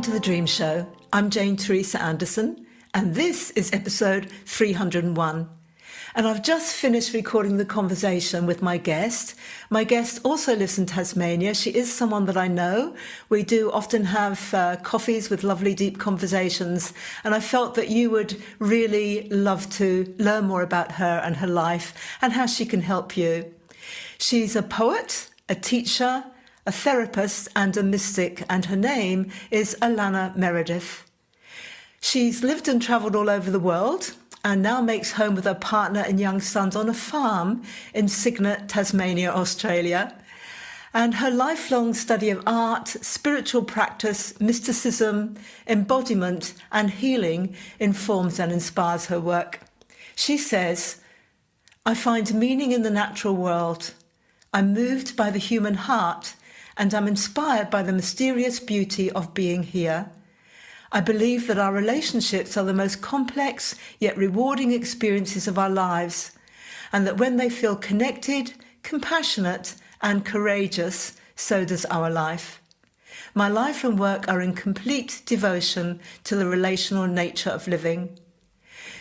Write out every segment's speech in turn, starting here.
to the Dream Show. I'm Teresa Anderson, and this is episode 301. And I've just finished recording the conversation with my guest. My guest also lives in Tasmania. She is someone that I know. We do often have coffees with lovely deep conversations, and I felt that you would really love to learn more about her and her life and how she can help you. She's a poet, a teacher, a therapist and a mystic, and her name is Alanna Meredith. She's lived and travelled all over the world and now makes home with her partner and young sons on a farm in Cygnet, Tasmania, Australia. And her lifelong study of art, spiritual practice, mysticism, embodiment and healing informs and inspires her work. She says, "I find meaning in the natural world. I'm moved by the human heart and I'm inspired by the mysterious beauty of being here. I believe that our relationships are the most complex yet rewarding experiences of our lives, and that when they feel connected, compassionate and courageous, so does our life. My life and work are in complete devotion to the relational nature of living."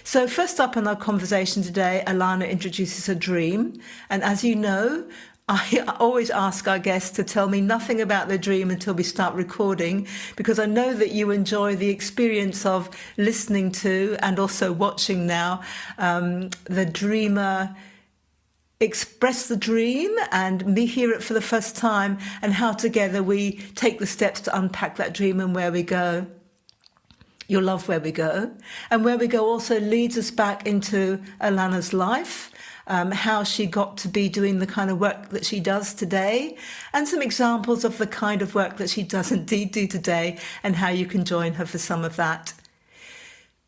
So first up in our conversation today, Alanna introduces a dream. And as you know, I always ask our guests to tell me nothing about their dream until we start recording, because I know that you enjoy the experience of listening to and also watching now the dreamer express the dream and me hear it for the first time, and how together we take the steps to unpack that dream and where we go. You'll love where we go. And where we go also leads us back into Alanna's life, how she got to be doing the kind of work that she does today, and some examples of the kind of work that she does indeed do today, and how you can join her for some of that.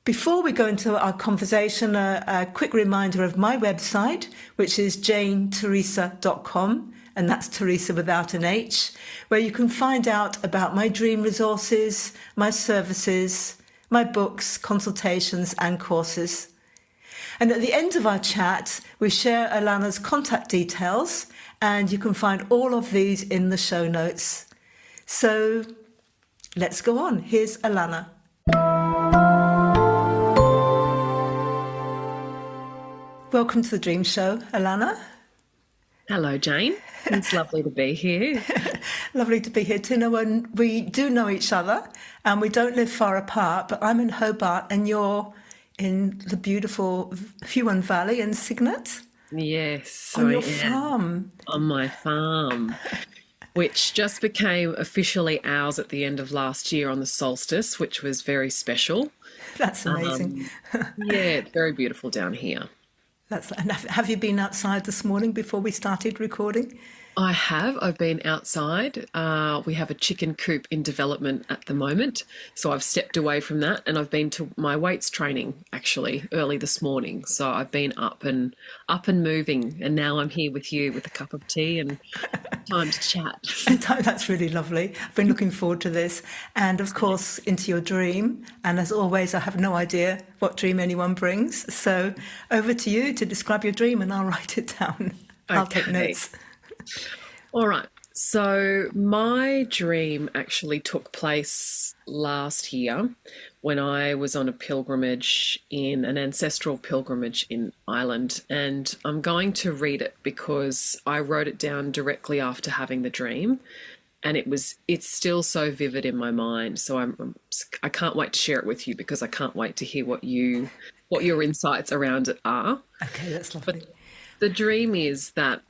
Before we go into our conversation, a quick reminder of my website, which is janeteresa.com, and that's Teresa without an H, where you can find out about my dream resources, my services, my books, consultations and courses. And at the end of our chat, we share Alanna's contact details, and you can find all of these in the show notes. So let's go on. Here's Alanna. Welcome to the Dream Show, Alanna. Hello, Jane. It's lovely to be here. Lovely to be here too. No, we do know each other and we don't live far apart, but I'm in Hobart and you're in the beautiful Huon Valley in Cygnet. Yes. On your farm. On my farm, which just became officially ours at the end of last year on the solstice, which was very special. That's amazing. Yeah, it's very beautiful down here. Have you been outside this morning before we started recording? I have. I've been outside. We have a chicken coop in development at the moment, so I've stepped away from that, and I've been to my weights training actually early this morning. So I've been up and moving, and now I'm here with you with a cup of tea and time to chat. That's really lovely. I've been looking forward to this, and of course into your dream. And as always, I have no idea what dream anyone brings. So over to you to describe your dream, and I'll write it down. Okay. I'll take notes. All right. So my dream actually took place last year when I was on a pilgrimage, in an ancestral pilgrimage in Ireland. And I'm going to read it because I wrote it down directly after having the dream. And it's still so vivid in my mind. So I can't wait to share it with you, because I can't wait to hear what your insights around it are. Okay, that's lovely. But the dream is that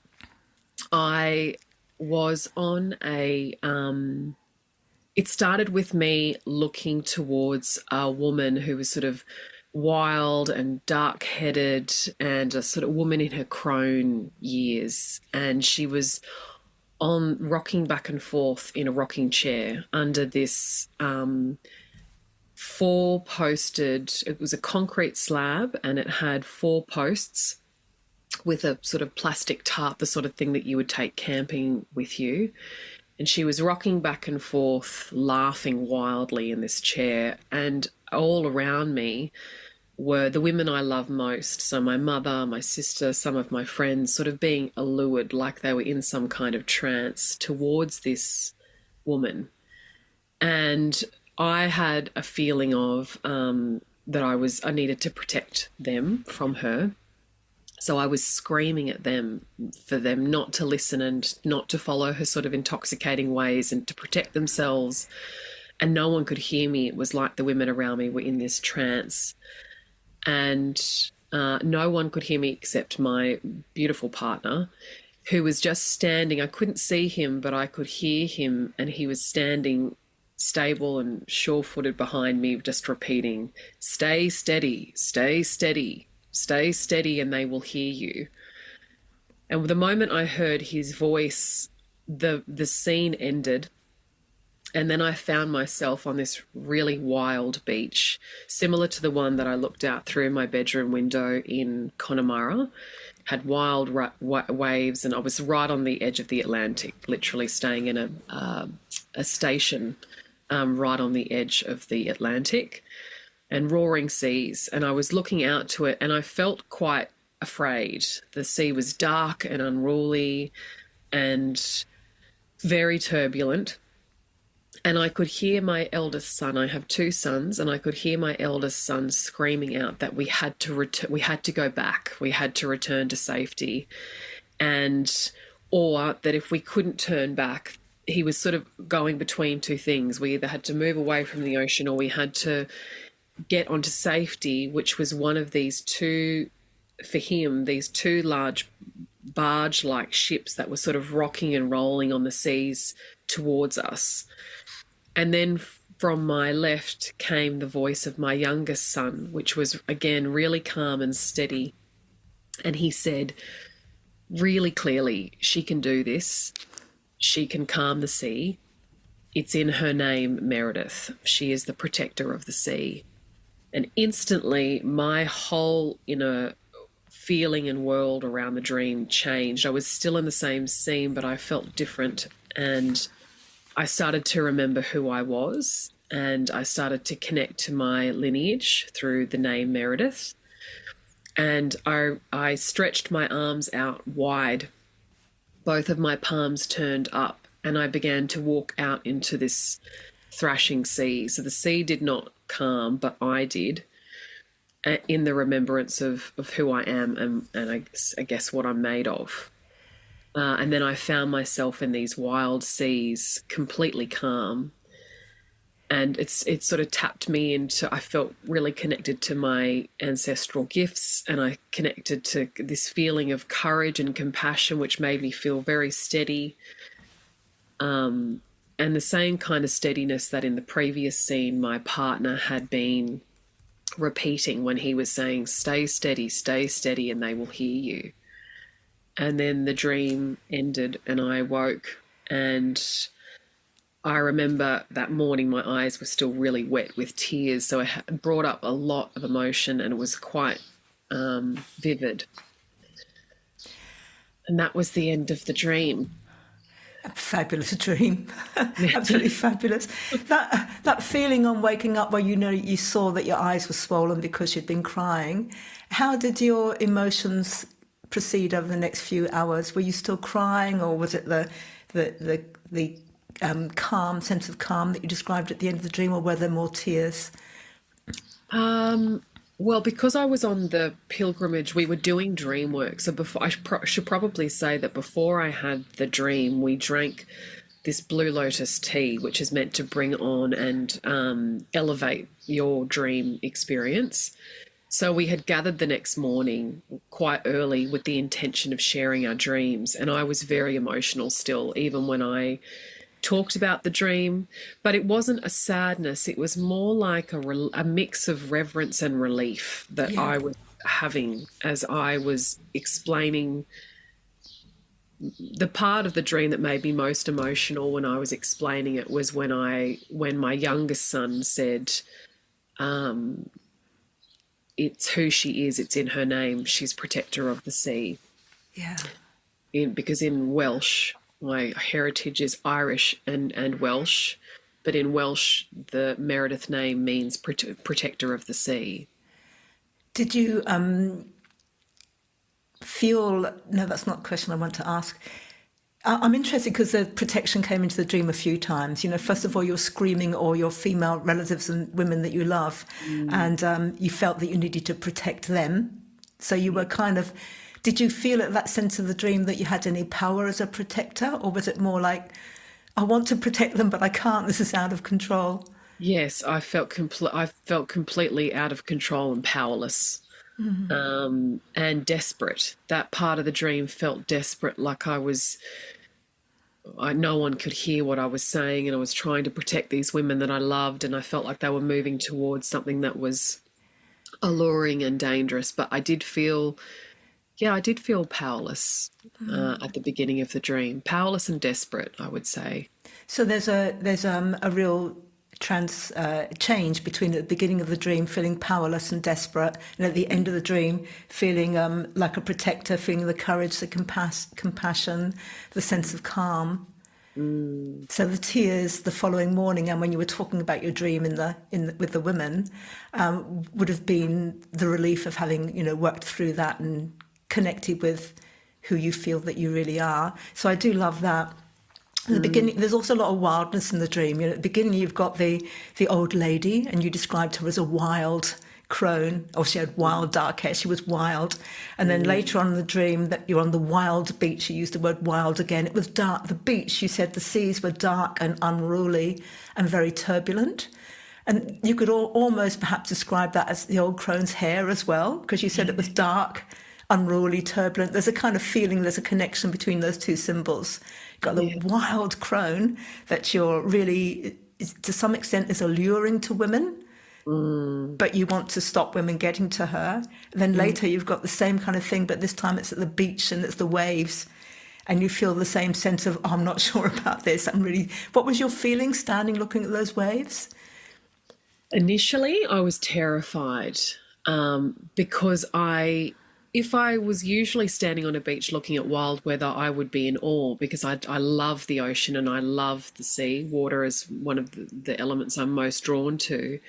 I was on it started with me looking towards a woman who was sort of wild and dark-headed, and a sort of woman in her crone years. And she was rocking back and forth in a rocking chair under this it was a concrete slab, and it had 4 posts with a sort of plastic tarp, the sort of thing that you would take camping with you. And she was rocking back and forth, laughing wildly in this chair. And all around me were the women I love most. So my mother, my sister, some of my friends, sort of being allured like they were in some kind of trance towards this woman. And I had a feeling of that I needed to protect them from her. So I was screaming at them for them not to listen and not to follow her sort of intoxicating ways and to protect themselves. And no one could hear me. It was like the women around me were in this trance. And no one could hear me except my beautiful partner, who was just standing. I couldn't see him, but I could hear him, and he was standing stable and sure-footed behind me, just repeating, "Stay steady, stay steady, stay steady, and they will hear you." And the moment I heard his voice, the scene ended. And then I found myself on this really wild beach, similar to the one that I looked out through my bedroom window in Connemara. Had wild waves, and I was right on the edge of the Atlantic, literally staying in a station right on the edge of the Atlantic, and roaring seas. And I was looking out to it, and I felt quite afraid. The sea was dark and unruly and very turbulent. And I could hear my eldest son, I have two sons, and I could hear my eldest son screaming out that we had to go back, we had to return to safety, and or that if we couldn't turn back, he was sort of going between two things. We either had to move away from the ocean or we had to get onto safety, which was one of these two, for him, these two large barge-like ships that were sort of rocking and rolling on the seas towards us. And then from my left came the voice of my youngest son, which was, again, really calm and steady. And he said really clearly, "She can do this. She can calm the sea. It's in her name, Meredith. She is the protector of the sea." And instantly my whole inner feeling and world around the dream changed. I was still in the same scene, but I felt different. And I started to remember who I was, and I started to connect to my lineage through the name Meredith. And I stretched my arms out wide, both of my palms turned up, and I began to walk out into this thrashing sea. So the sea did not calm, but I did, in the remembrance of who I am and I guess what I'm made of. And then I found myself in these wild seas, completely calm. And it sort of tapped me into, I felt really connected to my ancestral gifts, and I connected to this feeling of courage and compassion, which made me feel very steady. And the same kind of steadiness that in the previous scene my partner had been repeating when he was saying, stay steady, and they will hear you. And then the dream ended and I woke, and I remember that morning my eyes were still really wet with tears, so it brought up a lot of emotion, and it was quite vivid. And that was the end of the dream. A fabulous dream. Absolutely fabulous. That feeling on waking up where you saw that your eyes were swollen because you'd been crying, how did your emotions proceed over the next few hours? Were you still crying, or was it the calm sense of calm that you described at the end of the dream, or were there more tears? Well, because I was on the pilgrimage, we were doing dream work. So before, should probably say that before I had the dream, we drank this blue lotus tea, which is meant to bring on and elevate your dream experience. So we had gathered the next morning quite early with the intention of sharing our dreams. And I was very emotional still, even when I talked about the dream. But it wasn't a sadness. It was more like a mix of reverence and relief that I was having as I was explaining. The part of the dream that made me most emotional when I was explaining it was when my youngest son said, it's who she is, it's in her name, she's protector of the sea. Yeah. Because in Welsh, my heritage is Irish and Welsh, but in Welsh, the Meredith name means protector of the sea. Did you feel, no, that's not the question I want to ask. I'm interested because the protection came into the dream a few times. You know, first of all, you're screaming or your female relatives and women that you love, and you felt that you needed to protect them. So you were kind of, did you feel at that sense of the dream that you had any power as a protector, or was it more like, I want to protect them, but I can't, this is out of control? Yes, I felt completely out of control and powerless, and desperate. That part of the dream felt desperate, like no one could hear what I was saying, and I was trying to protect these women that I loved, and I felt like they were moving towards something that was alluring and dangerous. But I did feel powerless at the beginning of the dream, powerless and desperate, I would say. So there's a real change between at the beginning of the dream feeling powerless and desperate, and at the end of the dream feeling like a protector, feeling the courage, the compassion, the sense of calm. So the tears the following morning, and when you were talking about your dream with the women, would have been the relief of having worked through that and connected with who you feel that you really are. So I do love that. At the beginning, there's also a lot of wildness in the dream. At the beginning, you've got the old lady, and you described her as a wild crone, or she had wild dark hair. She was wild. And then later on in the dream, that you're on the wild beach. You used the word wild again. It was dark. The beach, you said the seas were dark and unruly and very turbulent. And you could almost perhaps describe that as the old crone's hair as well, because you said it was dark, unruly, turbulent. There's a kind of feeling, there's a connection between those two symbols. You've got the wild crone that you're really, to some extent, is alluring to women, but you want to stop women getting to her. And then later you've got the same kind of thing, but this time it's at the beach and it's the waves. And you feel the same sense of, I'm not sure about this. What was your feeling standing looking at those waves? Initially, I was terrified because if I was usually standing on a beach looking at wild weather, I would be in awe because I love the ocean and I love the sea. Water is one of the elements I'm most drawn to.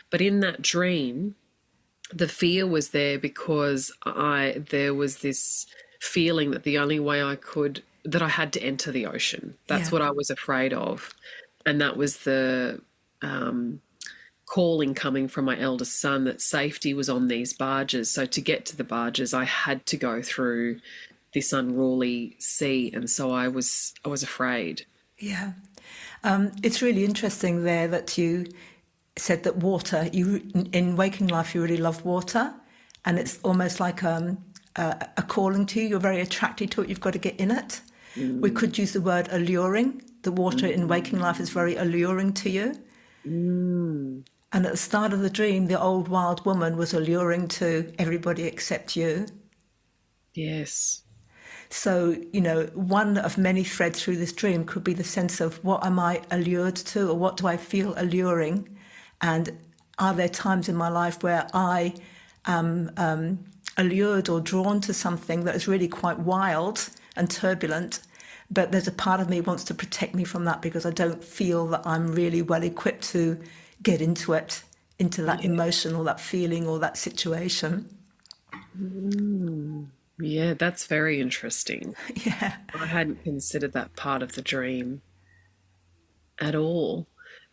But in that dream, the fear was there because there was this feeling that the only way that I had to enter the ocean. That's what I was afraid of. And that was the calling coming from my eldest son that safety was on these barges. So to get to the barges, I had to go through this unruly sea. And so I was afraid. Yeah. It's really interesting there that you said that water, in waking life, you really love water, and it's almost like a calling to you. You're very attracted to it. You've got to get in it. We could use the word alluring. The water in waking life is very alluring to you. And at the start of the dream, the old wild woman was alluring to everybody except you. Yes. So, one of many threads through this dream could be the sense of what am I allured to, or what do I feel alluring? And are there times in my life where I am allured or drawn to something that is really quite wild and turbulent, but there's a part of me wants to protect me from that because I don't feel that I'm really well equipped to get into it, into that emotion or that feeling or that situation. Yeah, that's very interesting. Yeah. I hadn't considered that part of the dream at all,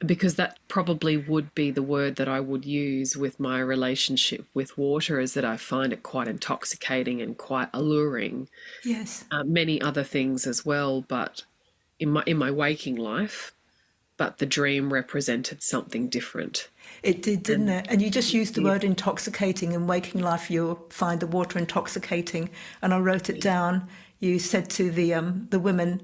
because that probably would be the word that I would use with my relationship with water, is that I find it quite intoxicating and quite alluring. Yes. Many other things as well, but in my waking life, but the dream represented something different. It did, didn't it? And you just used the word intoxicating. In waking life, you'll find the water intoxicating. And I wrote it down. You said to the women,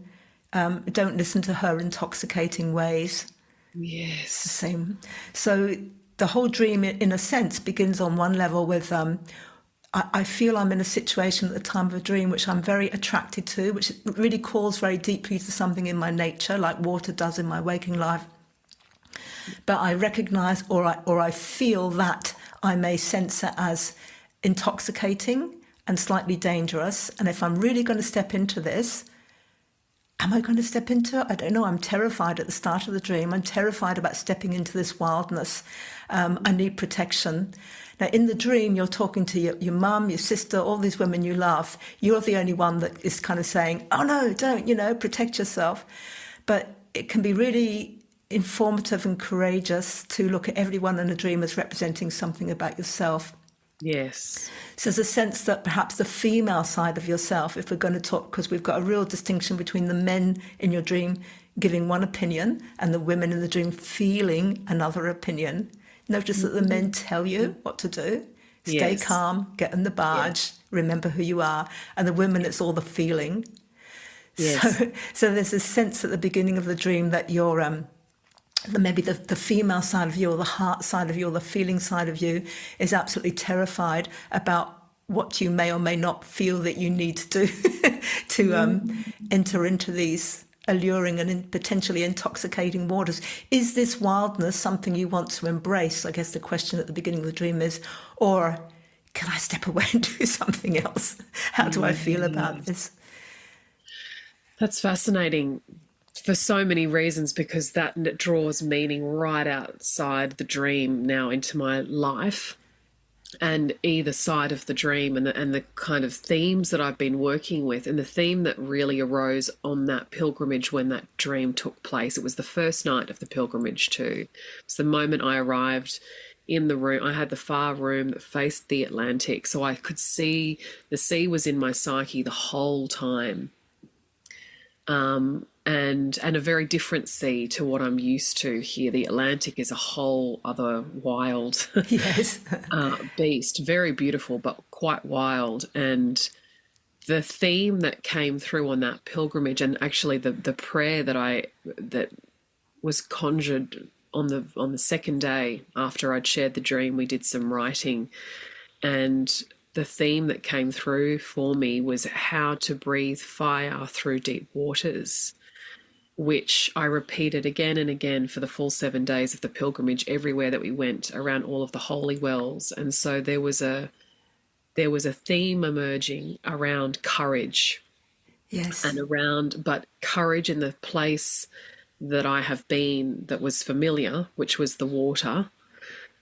don't listen to her intoxicating ways. Yes. The same. So the whole dream, in a sense, begins on one level with, I feel I'm in a situation at the time of a dream which I'm very attracted to, which really calls very deeply to something in my nature, like water does in my waking life. But I recognise or I feel that I may sense it as intoxicating and slightly dangerous. And if I'm really going to step into this, am I going to step into it? I don't know. I'm terrified at the start of the dream. I'm terrified about stepping into this wildness. I need protection. Now, in the dream, you're talking to your mum, your sister, all these women you love. You're the only one that is kind of saying, oh, no, don't, protect yourself. But it can be really informative and courageous to look at everyone in a dream as representing something about yourself. Yes. So there's a sense that perhaps the female side of yourself, if we're going to talk, because we've got a real distinction between the men in your dream giving one opinion and the women in the dream feeling another opinion. Notice that the men tell you what to do. Stay Yes. calm, get in the barge, remember who you are. And the women, it's all the feeling. Yes. So there's this sense at the beginning of the dream that you're maybe the female side of you, or the heart side of you, or the feeling side of you is absolutely terrified about what you may or may not feel that you need to do to enter into these alluring and potentially intoxicating waters. Is this wildness something you want to embrace? I guess the question at the beginning of the dream is, or can I step away and do something else? How do I feel about this? That's fascinating for so many reasons, because that draws meaning right outside the dream now into my life, and either side of the dream, and the kind of themes that I've been working with. And the theme that really arose on that pilgrimage when that dream took place, it was the first night of the pilgrimage too. It's the moment I arrived in the room. I had the far room that faced the Atlantic, so I could see the sea was in my psyche the whole time. And a very different sea to what I'm used to here. The Atlantic is a whole other wild Yes. beast, very beautiful, but quite wild. And the theme that came through on that pilgrimage, and actually the prayer that was conjured on the second day after I'd shared the dream, we did some writing, and the theme that came through for me was how to breathe fire through deep waters, which I repeated again and again for the full 7 days of the pilgrimage, everywhere that we went, around all of the holy wells. And so there was a theme emerging around courage. Yes. But courage in the place that I have been that was familiar, which was the water,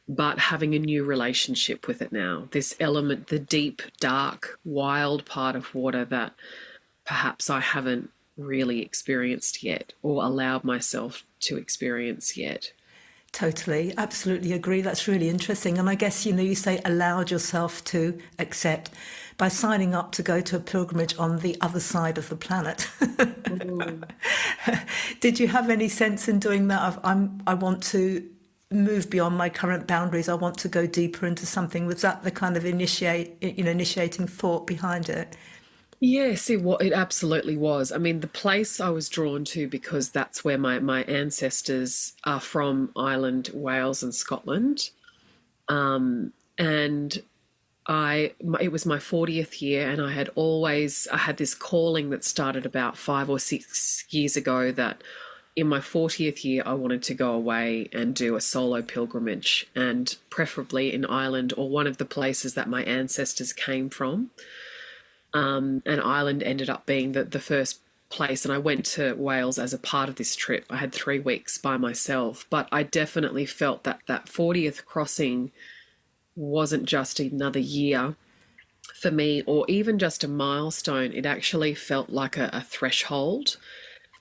but having a new relationship with it now. This element, the deep, dark, wild part of water that perhaps I haven't really experienced yet, or allowed myself to experience yet. Totally, absolutely agree. That's really interesting. And I guess, you say allowed yourself to accept by signing up to go to a pilgrimage on the other side of the planet. Did you have any sense in doing that of I want to move beyond my current boundaries, I want to go deeper into something? Was that the kind of initiating thought behind it? Yes, it absolutely was. I mean, the place I was drawn to, because that's where my ancestors are from, Ireland, Wales, and Scotland. And it was my 40th year, and I had this calling that started about 5 or 6 years ago, that in my 40th year, I wanted to go away and do a solo pilgrimage, and preferably in Ireland, or one of the places that my ancestors came from. And Ireland ended up being the first place, and I went to Wales as a part of this trip. I had 3 weeks by myself, but I definitely felt that 40th crossing wasn't just another year for me, or even just a milestone. It actually felt like a threshold.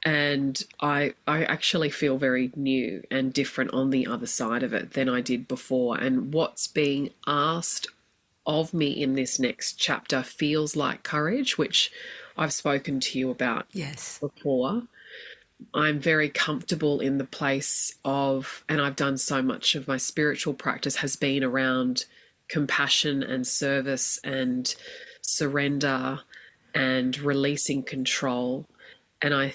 And I actually feel very new and different on the other side of it than I did before. And what's being asked of me in this next chapter feels like courage, which I've spoken to you about before. I'm very comfortable in the place of, and I've done so much of my spiritual practice has been around compassion and service and surrender and releasing control. And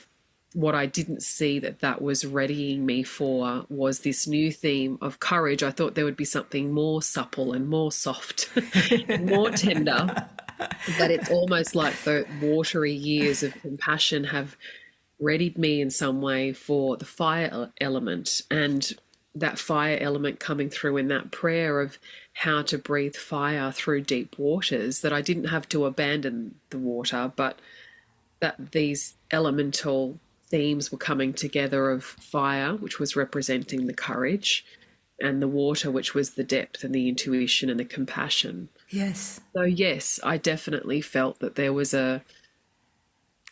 what I didn't see that was readying me for was this new theme of courage. I thought there would be something more supple and more soft, more tender, but it's almost like the watery years of compassion have readied me in some way for the fire element, and that fire element coming through in that prayer of how to breathe fire through deep waters, that I didn't have to abandon the water, but that these elemental themes were coming together of fire, which was representing the courage, and the water, which was the depth and the intuition and the compassion. Yes. So yes, I definitely felt that there was an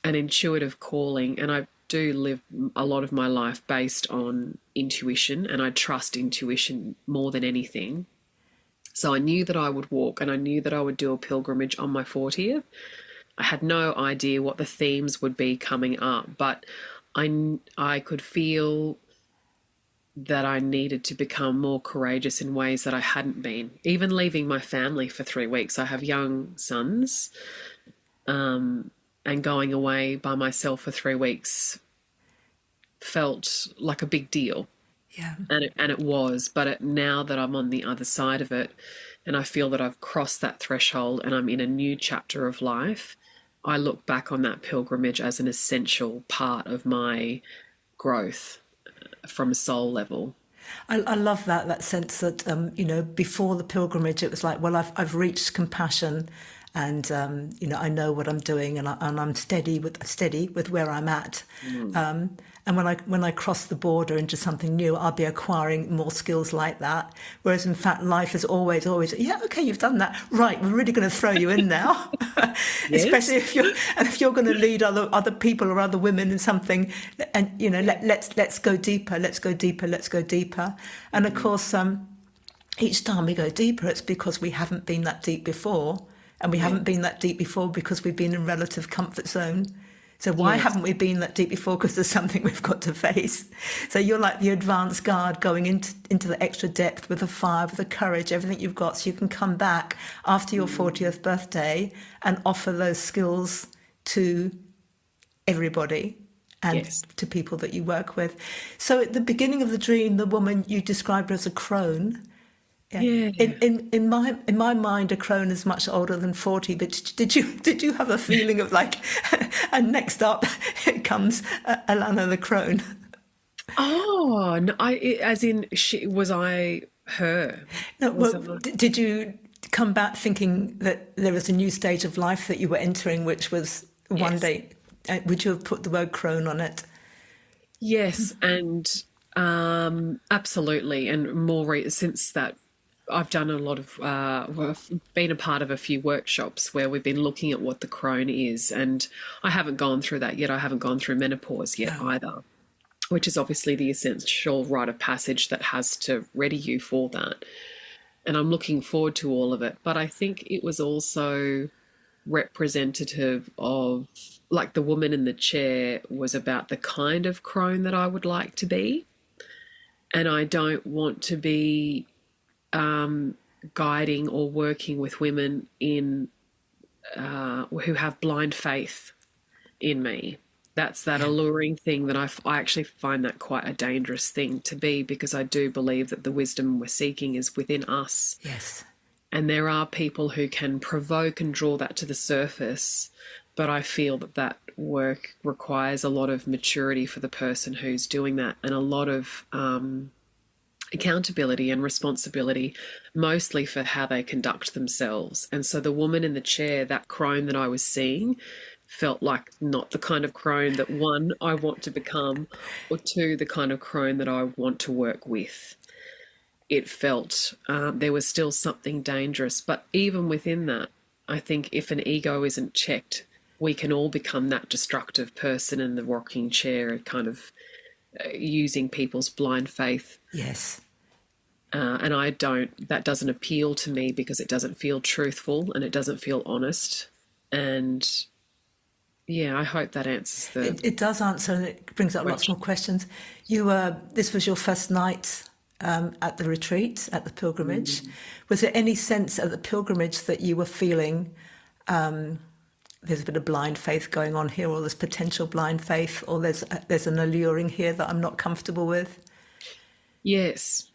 intuitive calling, and I do live a lot of my life based on intuition, and I trust intuition more than anything. So I knew that I would walk, and I knew that I would do a pilgrimage on my 40th. I had no idea what the themes would be coming up, but I could feel that I needed to become more courageous in ways that I hadn't been. Even leaving my family for 3 weeks. I have young sons, and going away by myself for 3 weeks felt like a big deal. Yeah. And it was, but now that I'm on the other side of it, and I feel that I've crossed that threshold and I'm in a new chapter of life, I look back on that pilgrimage as an essential part of my growth from a soul level. I love that sense that before the pilgrimage it was like, well, I've reached compassion, and I know what I'm doing, and I'm steady with where I'm at. And when I cross the border into something new, I'll be acquiring more skills like that. Whereas in fact, life is always, yeah, okay, you've done that, right? We're really going to throw you in now, Yes. especially if you're going to lead other people or other women in something, and let's go deeper, let's go deeper, let's go deeper. And of course, each time we go deeper, it's because we haven't been that deep before, and we haven't been that deep before because we've been in relative comfort zone. So why haven't we been that deep before? Because there's something we've got to face. So you're like the advanced guard going into the extra depth with the fire, with the courage, everything you've got, so you can come back after your 40th birthday and offer those skills to everybody and to people that you work with. So at the beginning of the dream, the woman you described as a crone. Yeah. In my mind, a crone is much older than 40. But did you have a feeling of like, and next up comes Alanna the crone? Oh, no, as in was I her? No, well, did you come back thinking that there was a new stage of life that you were entering, which was one day? Would you have put the word crone on it? Yes, and absolutely, and more since that. I've done a lot of, I've been a part of a few workshops where we've been looking at what the crone is, and I haven't gone through that yet. I haven't gone through menopause yet either, which is obviously the essential rite of passage that has to ready you for that. And I'm looking forward to all of it. But I think it was also representative of, like, the woman in the chair was about the kind of crone that I would like to be. And I don't want to be guiding or working with women in who have blind faith in me. That's that alluring thing that I actually find that quite a dangerous thing to be, because I do believe that the wisdom we're seeking is within us. Yes. And there are people who can provoke and draw that to the surface, but I feel that work requires a lot of maturity for the person who's doing that, and a lot of accountability and responsibility, mostly for how they conduct themselves. And so the woman in the chair, that crone that I was seeing, felt like not the kind of crone that, one, I want to become, or two, the kind of crone that I want to work with. It felt there was still something dangerous. But even within that, I think if an ego isn't checked, we can all become that destructive person in the rocking chair, kind of using people's blind faith. Yes. And that doesn't appeal to me, because it doesn't feel truthful and it doesn't feel honest. And yeah, I hope that answers It does answer, and it brings up lots more questions. This was your first night at the retreat, at the pilgrimage. Was there any sense at the pilgrimage that you were feeling there's a bit of blind faith going on here, or there's potential blind faith, or there's an alluring here that I'm not comfortable with? Yes.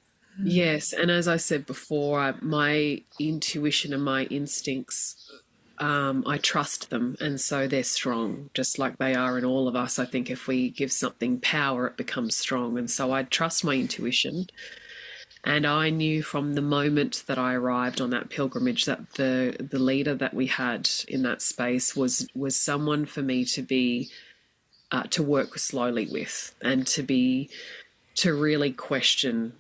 Yes. And as I said before, my intuition and my instincts, I trust them. And so they're strong, just like they are in all of us. I think if we give something power, it becomes strong. And so I trust my intuition. And I knew from the moment that I arrived on that pilgrimage that the leader that we had in that space was someone for me to be, to work slowly with, and to really question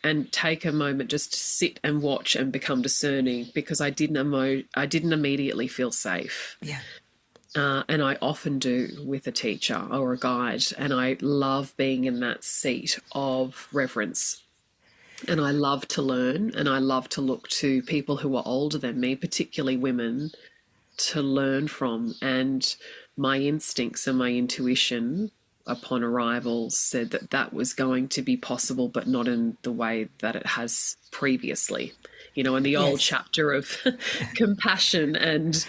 and take a moment just to sit and watch and become discerning, because I didn't immediately feel safe. Yeah. And I often do with a teacher or a guide, and I love being in that seat of reverence. And I love to learn, and I love to look to people who are older than me, particularly women, to learn from. And my instincts and my intuition upon arrival said that that was going to be possible, but not in the way that it has previously. You know, in the old chapter of compassion and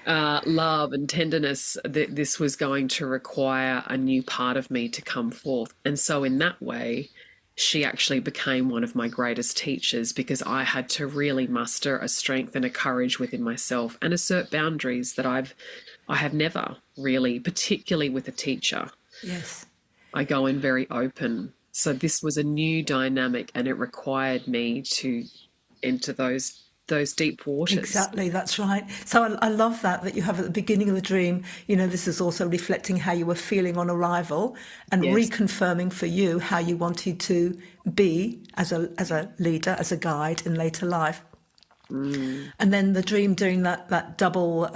love and tenderness, that this was going to require a new part of me to come forth. And so in that way, she actually became one of my greatest teachers, because I had to really muster a strength and a courage within myself and assert boundaries that I have never really, particularly with a teacher. Yes. I go in very open. So this was a new dynamic, and it required me to enter those deep waters. Exactly, that's right. So I love that you have at the beginning of the dream, you know, this is also reflecting how you were feeling on arrival, and reconfirming for you how you wanted to be as a leader, as a guide in later life. And then the dream doing that double,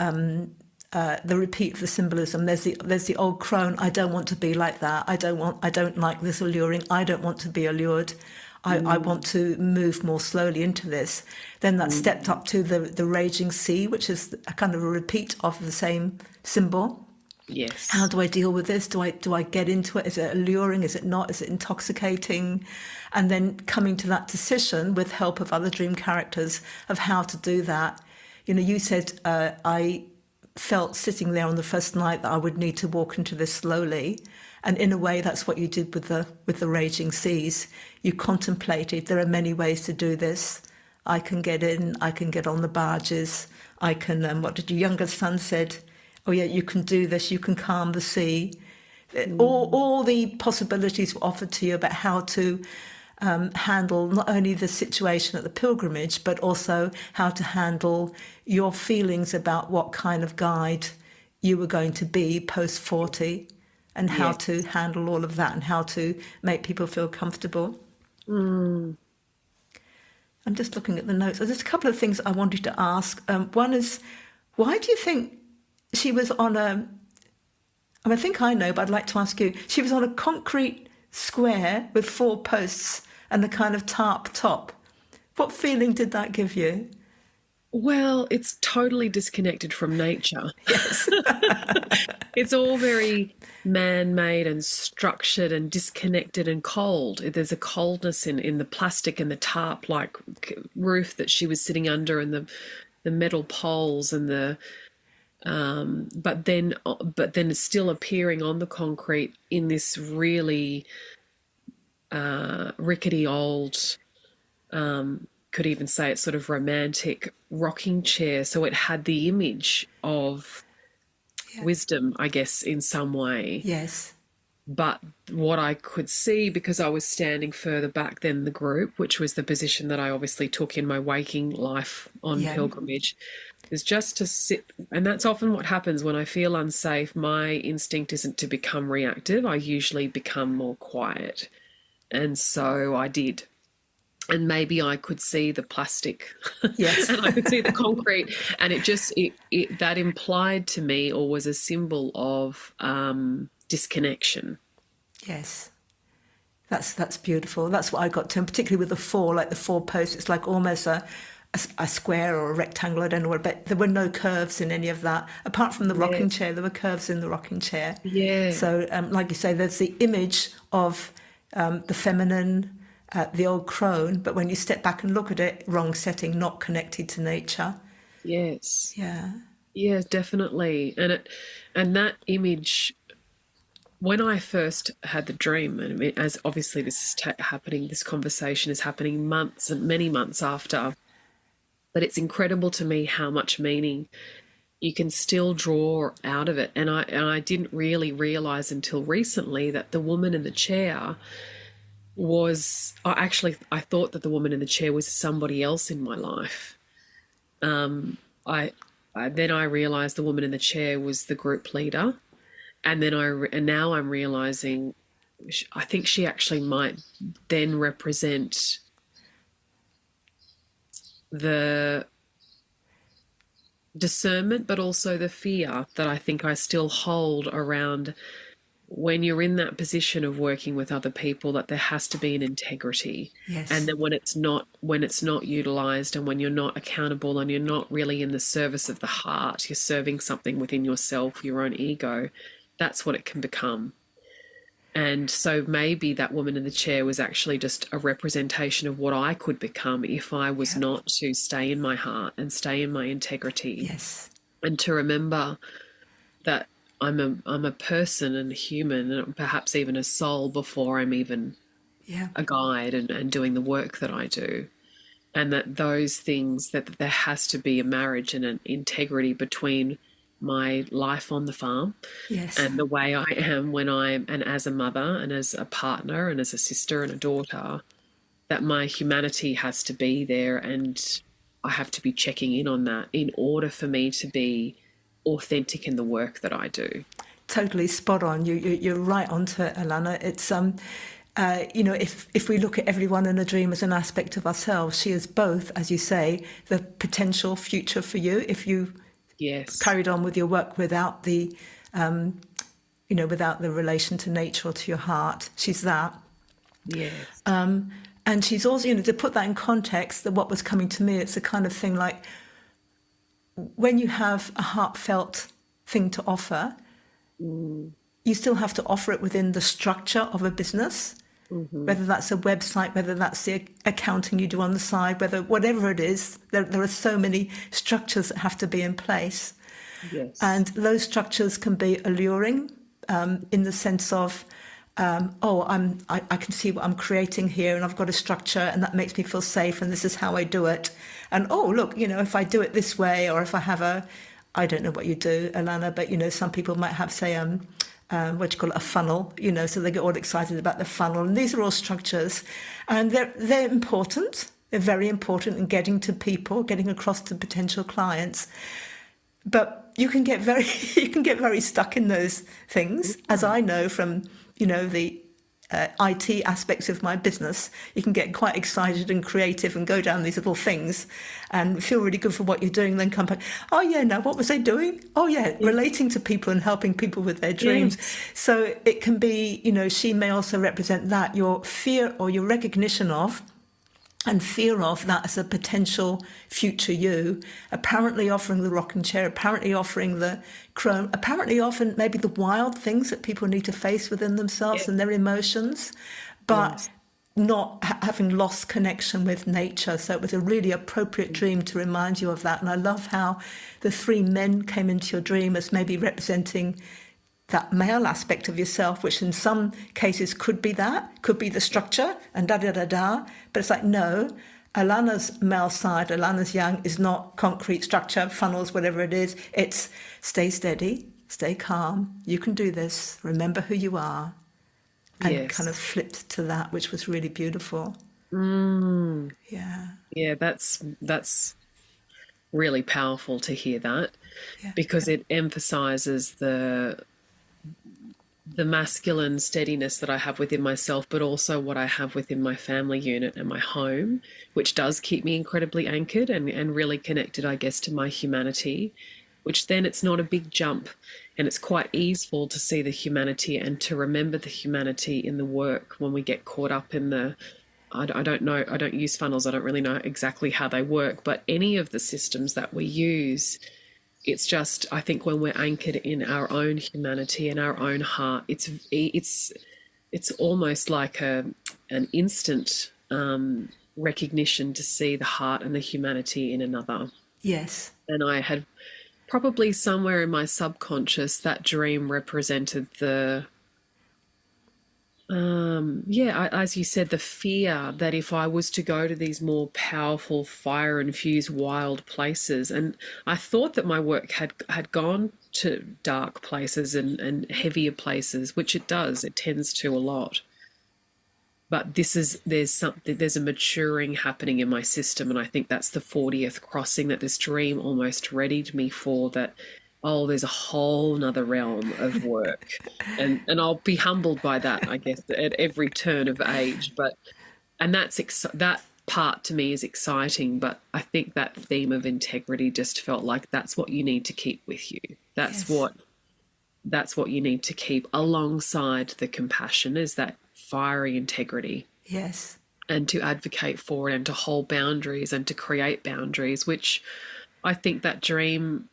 the repeat of the symbolism. There's the old crone. I don't want to be like that. I don't like this alluring. I don't want to be allured. I want to move more slowly into this. Then that stepped up to the raging sea, which is a kind of a repeat of the same symbol. Yes. How do I deal with this? Do I get into it? Is it alluring? Is it not? Is it intoxicating? And then coming to that decision with help of other dream characters of how to do that. You know, you said I felt sitting there on the first night that I would need to walk into this slowly. And in a way, that's what you did with the raging seas. You contemplated, there are many ways to do this. I can get in, I can get on the barges, I can, what did your younger son said? Oh yeah, you can do this, you can calm the sea. All the possibilities were offered to you about how to handle not only the situation at the pilgrimage, but also how to handle your feelings about what kind of guide you were going to be post-40. And how to handle all of that, and how to make people feel comfortable. I'm just looking at the notes. There's a couple of things I wanted to ask. One is, why do you think she was on I think I know, but I'd like to ask you. She was on a concrete square with 4 posts and a kind of tarp top. What feeling did that give you? Well, it's totally disconnected from nature. Yes. It's all very man-made and structured and disconnected and cold. There's a coldness in the plastic and the tarp-like roof that she was sitting under, and the metal poles and the but then it's still appearing on the concrete in this really rickety old, could even say it's sort of romantic rocking chair. So it had the image of wisdom, I guess, in some way. Yes. But what I could see, because I was standing further back than the group, which was the position that I obviously took in my waking life on pilgrimage, is just to sit. And that's often what happens when I feel unsafe. My instinct isn't to become reactive. I usually become more quiet. And so I did. And maybe I could see the plastic, yes, and I could see the concrete, and it that implied to me, or was a symbol of disconnection. Yes, that's beautiful. That's what I got to, and particularly with the 4, like the 4 posts. It's like almost a square or a rectangle. I don't know what, but there were no curves in any of that. Apart from the rocking chair, there were curves in the rocking chair. Yeah. So, like you say, there's the image of the feminine. The old crone, but when you step back and look at it, wrong setting, not connected to nature. Yes. Yeah. Yeah, definitely. And that image, when I first had the dream, and as obviously this is happening, this conversation is happening months and many months after, but it's incredible to me how much meaning you can still draw out of it. And I didn't really realize until recently that the woman in the chair was, I thought that the woman in the chair was somebody else in my life. Then I realized the woman in the chair was the group leader, and now I'm realizing I think she actually might then represent the discernment, but also the fear that I think I still hold around when you're in that position of working with other people, that there has to be an integrity. And Yes. then when it's not utilized, and when you're not accountable and you're not really in the service of the heart, you're serving something within yourself, your own ego, that's what it can become. And so maybe that woman in the chair was actually just a representation of what I could become if I was Yeah. not to stay in my heart and stay in my integrity, Yes. and to remember that I'm a person and a human, and perhaps even a soul, before I'm even Yeah. a guide and doing the work that I do. And that those things, that there has to be a marriage and an integrity between my life on the farm Yes. and the way I am when I'm, and as a mother and as a partner and as a sister and a daughter, that my humanity has to be there, and I have to be checking in on that in order for me to be authentic in the work that I do. Totally spot on. You're right onto it, Alanna. It's if we look at everyone in a dream as an aspect of ourselves, she is both, as you say, the potential future for you if you Yes. carried on with your work without the without the relation to nature or to your heart. She's that. Yes. And she's also, to put that in context, that what was coming to me, it's the kind of thing like when you have a heartfelt thing to offer, you still have to offer it within the structure of a business, whether that's a website, whether that's the accounting you do on the side, whatever it is, there are so many structures that have to be in place. Yes. And those structures can be alluring in the sense of, I can see what I'm creating here, and I've got a structure, and that makes me feel safe, and this is how I do it. And look, if I do it this way, or if I have I don't know what you do, Alanna, but some people might have, say, what do you call it, a funnel, so they get all excited about the funnel. And these are all structures, and they're important. They're very important in getting to people, getting across to potential clients. But you can get very stuck in those things, as I know from the IT aspects of my business. You can get quite excited and creative and go down these little things and feel really good for what you're doing, then come back, oh yeah, now what was I doing? Oh yeah, relating to people and helping people with their dreams. Yes. So it can be, she may also represent that, your fear or your recognition of and fear of that as a potential future you, apparently offering the rocking chair, apparently offering the crone, apparently often maybe the wild things that people need to face within themselves and their emotions, but Yes. not having lost connection with nature. So it was a really appropriate dream to remind you of that. And I love how the three men came into your dream as maybe representing that male aspect of yourself, which in some cases could be the structure and da-da-da-da. But it's like, no, Alanna's male side, Alanna's yang, is not concrete structure, funnels, whatever it is. It's stay steady, stay calm, you can do this, remember who you are. And kind of Yes. flipped to that, which was really beautiful. Yeah, Yeah, that's really powerful to hear that, yeah, because it emphasizes the masculine steadiness that I have within myself, but also what I have within my family unit and my home, which does keep me incredibly anchored and really connected, I guess, to my humanity, which then it's not a big jump, and it's quite easeful to see the humanity and to remember the humanity in the work when we get caught up in I don't know, I don't use funnels, I don't really know exactly how they work, but any of the systems that we use, it's just, I think when we're anchored in our own humanity and our own heart, it's almost like an instant recognition to see the heart and the humanity in another. yes, And I had probably somewhere in my subconscious that dream represented as you said, the fear that if I was to go to these more powerful, fire-infused, wild places, and I thought that my work had gone to dark places and heavier places, which it does. It tends to a lot. But there's a maturing happening in my system, and I think that's the 40th crossing that this dream almost readied me for. That, oh, there's a whole nother realm of work, and I'll be humbled by that, I guess, at every turn of age. And that part to me is exciting, but I think that theme of integrity just felt like that's what you need to keep with you. That's Yes. what you need to keep alongside the compassion, is that fiery integrity, Yes. and to advocate for it and to hold boundaries and to create boundaries, which I think that dream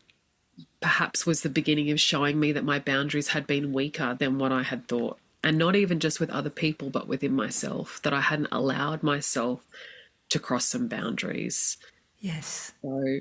perhaps was the beginning of showing me that my boundaries had been weaker than what I had thought. And not even just with other people, but within myself, that I hadn't allowed myself to cross some boundaries. Yes. So,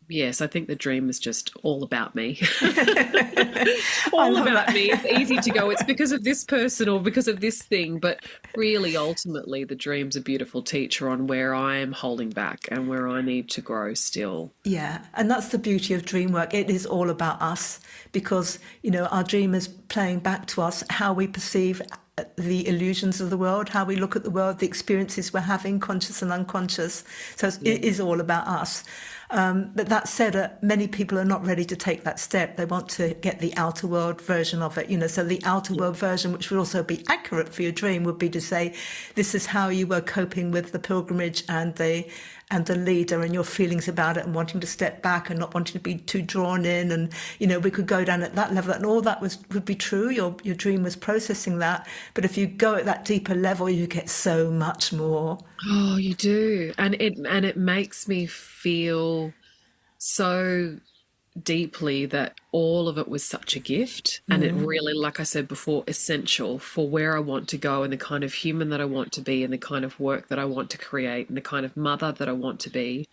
yes, I think the dream is just all about me. I All love about that. me. It's easy to go, it's because of this person or because of this thing. But really, ultimately, the dream's a beautiful teacher on where I am holding back and where I need to grow still. Yeah, and that's the beauty of dream work. It is all about us because, you know, our dream is playing back to us how we perceive the illusions of the world, how we look at the world, the experiences we're having, conscious and unconscious. So Yeah. it is all about us. But that said, many people are not ready to take that step. They want to get the outer world version of it, you know. So the outer world version, which would also be accurate for your dream, would be to say, this is how you were coping with the pilgrimage and the leader and your feelings about it and wanting to step back and not wanting to be too drawn in. And, you know, we could go down at that level and all that would be true. Your dream was processing that. But if you go at that deeper level, you get so much more. Oh, you do. And it makes me feel so deeply that all of it was such a gift, and it really, like I said before, essential for where I want to go and the kind of human that I want to be and the kind of work that I want to create and the kind of mother that I want to be,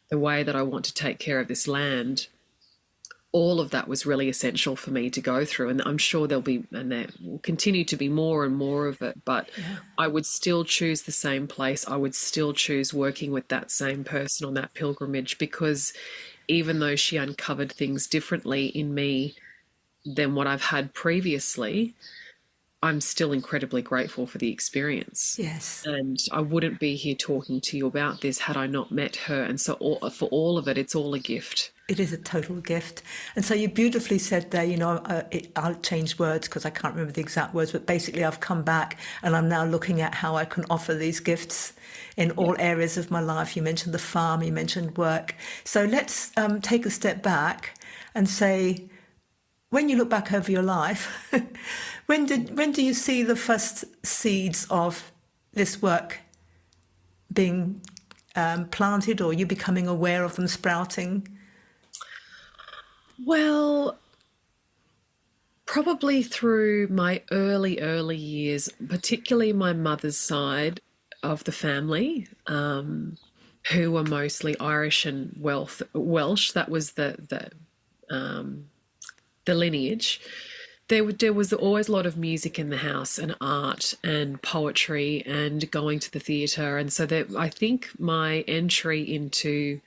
the way that I want to take care of this land. All of that was really essential for me to go through, and I'm sure there'll be, and there will continue to be more and more of it, but Yeah. I would still choose the same place. I would still choose working with that same person on that pilgrimage, because even though she uncovered things differently in me than what I've had previously, I'm still incredibly grateful for the experience. Yes. And I wouldn't be here talking to you about this had I not met her. And so for all of it, it's all a gift. It is a total gift. And so you beautifully said there, you know, I'll change words because I can't remember the exact words, but basically I've come back and I'm now looking at how I can offer these gifts in all areas of my life. You mentioned the farm, you mentioned work. So let's take a step back and say, when you look back over your life, when do you see the first seeds of this work being planted, or you becoming aware of them sprouting? Well, probably through my early years, particularly my mother's side of the family, who were mostly Irish and Welsh. That was the lineage. There was always a lot of music in the house and art and poetry and going to the theatre. And so I think my entry into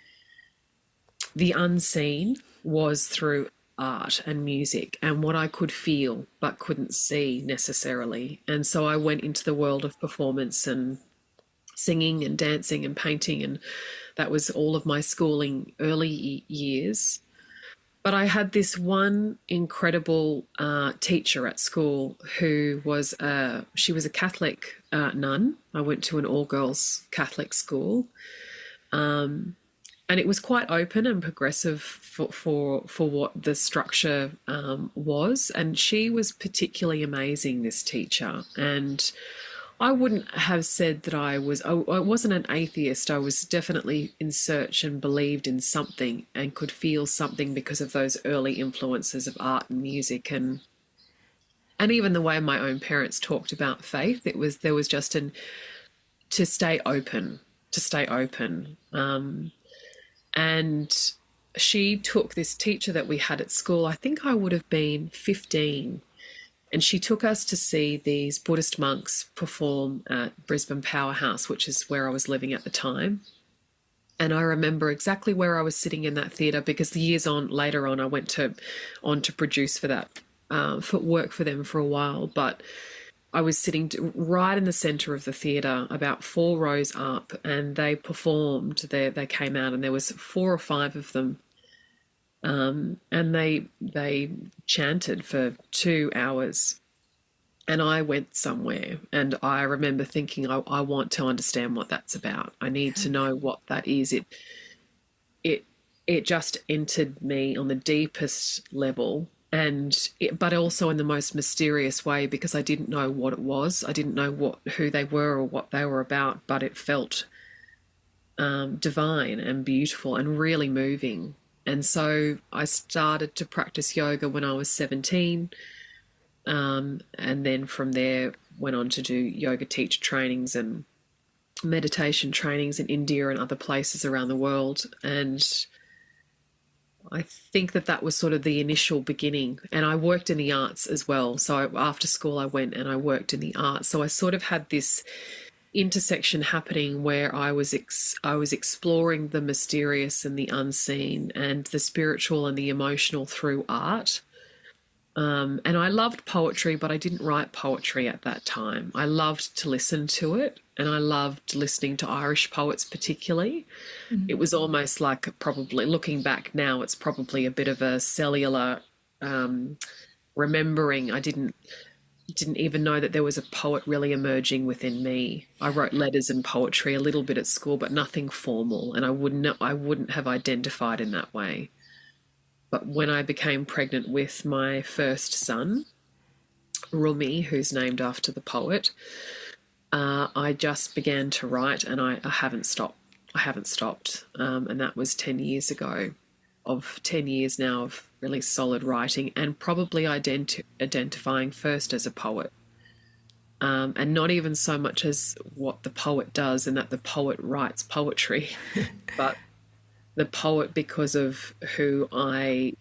the unseen was through art and music and what I could feel but couldn't see necessarily. And so I went into the world of performance and singing and dancing and painting, and that was all of my schooling early years. But I had this one incredible teacher at school who was she was a Catholic nun. I went to an all-girls Catholic school, and it was quite open and progressive for what the structure was. And she was particularly amazing, this teacher. And I wouldn't have said that I wasn't an atheist. I was definitely in search and believed in something and could feel something because of those early influences of art and music, and even the way my own parents talked about faith. There was just to stay open, to stay open. And she took this teacher that we had at school. I think I would have been 15. And she took us to see these Buddhist monks perform at Brisbane Powerhouse, which is where I was living at the time. And I remember exactly where I was sitting in that theatre, because the years later on, I went on to produce for that, for work for them for a while. But I was sitting right in the centre of the theatre, about 4 rows up, and they performed. They came out, and there was 4 or 5 of them. And they chanted for 2 hours, And I went somewhere, and I remember thinking, I want to understand what that's about. I need to know what that is. It it just entered me on the deepest level, but also in the most mysterious way, because I didn't know what it was. I didn't know who they were or what they were about, but it felt divine and beautiful and really moving. And so I started to practice yoga when I was 17. And then from there went on to do yoga teacher trainings and meditation trainings in India and other places around the world. And I think that was sort of the initial beginning. And I worked in the arts as well. So after school, I went and I worked in the arts. So I sort of had this intersection happening where I was exploring the mysterious and the unseen and the spiritual and the emotional through art. And I loved poetry, but I didn't write poetry at that time. I loved to listen to it, and I loved listening to Irish poets particularly. It was almost like, probably looking back now, it's probably a bit of a cellular remembering. I didn't even know that there was a poet really emerging within me. I wrote letters and poetry a little bit at school, but nothing formal, and I wouldn't have identified in that way. But when I became pregnant with my first son, Rumi, who's named after the poet, I just began to write, and I haven't stopped. And that was 10 years ago, of 10 years now of really solid writing, and probably identifying first as a poet. And not even so much as what the poet does and that the poet writes poetry, but the poet because of who I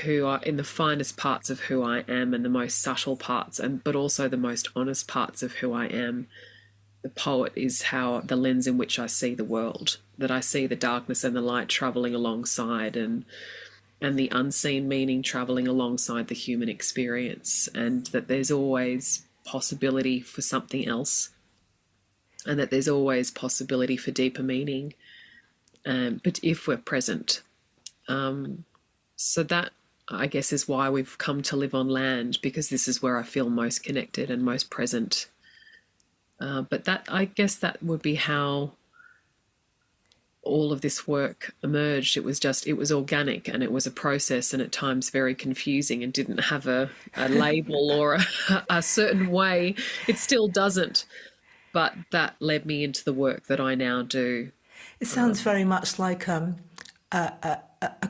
in the finest parts of who I am, and the most subtle parts, but also the most honest parts of who I am. The poet is the lens in which I see the world, that I see the darkness and the light traveling alongside, and the unseen meaning traveling alongside the human experience, and that there's always possibility for something else, and that there's always possibility for deeper meaning. But if we're present. So that, I guess, is why we've come to live on land, because this is where I feel most connected and most present. But I guess that would be how all of this work emerged. It was organic, and it was a process, and at times very confusing, and didn't have a label or a certain way. It still doesn't. But that led me into the work that I now do. It sounds very much like a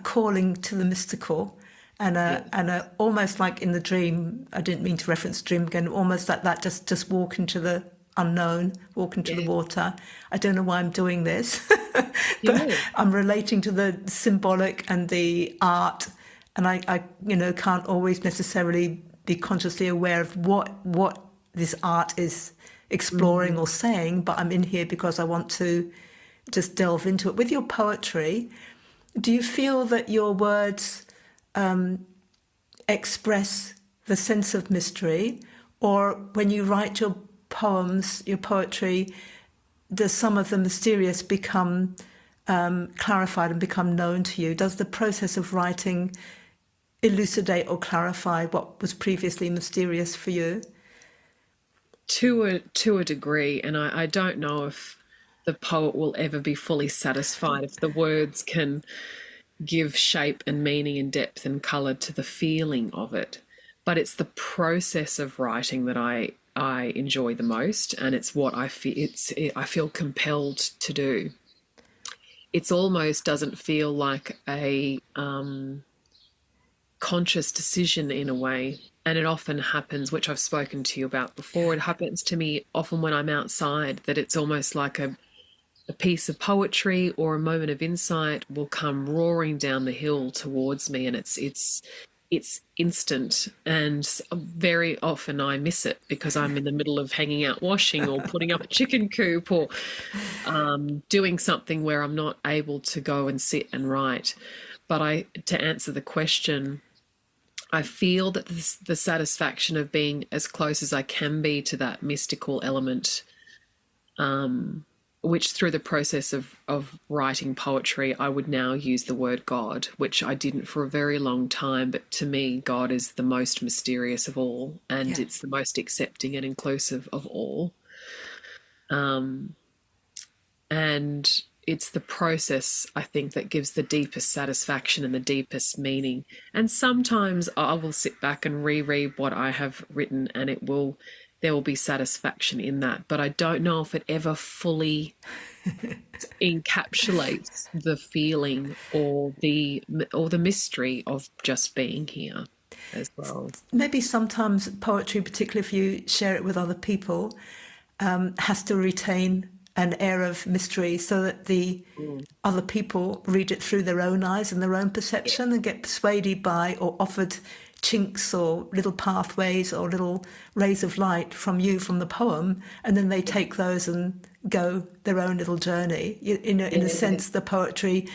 calling to the mystical, and almost like in the dream. I didn't mean to reference dream again. Almost like that, just walk into the unknown, walk into the water. I don't know why I'm doing this, but I'm relating to the symbolic and the art, and I can't always necessarily be consciously aware of what this art is exploring or saying. But I'm in here because I want to just delve into it. With your poetry, do you feel that your words express the sense of mystery, or when you write your poems, your poetry, does some of the mysterious become clarified and become known to you? Does the process of writing elucidate or clarify what was previously mysterious for you? To a degree, and I don't know if the poet will ever be fully satisfied if the words can give shape and meaning and depth and colour to the feeling of it. But it's the process of writing that I enjoy the most, and it's what I feel compelled to do. It's almost doesn't feel like a conscious decision in a way. And it often happens, which I've spoken to you about before, it happens to me often when I'm outside, that it's almost like a piece of poetry or a moment of insight will come roaring down the hill towards me, and it's instant, and very often I miss it because I'm in the middle of hanging out washing or putting up a chicken coop or doing something where I'm not able to go and sit and write. But to answer the question, I feel that the satisfaction of being as close as I can be to that mystical element which through the process of writing poetry, I would now use the word God, which I didn't for a very long time. But to me, God is the most mysterious of all, and it's the most accepting and inclusive of all. And it's the process, I think, that gives the deepest satisfaction and the deepest meaning. And sometimes I will sit back and reread what I have written, and there will be satisfaction in that. But I don't know if it ever fully encapsulates the feeling or the mystery of just being here as well. Maybe sometimes poetry, particularly if you share it with other people, has to retain an air of mystery so that the other people read it through their own eyes and their own perception and get persuaded by or offered chinks or little pathways or little rays of light from you, from the poem, and then they take those and go their own little journey. In a sense, the poetry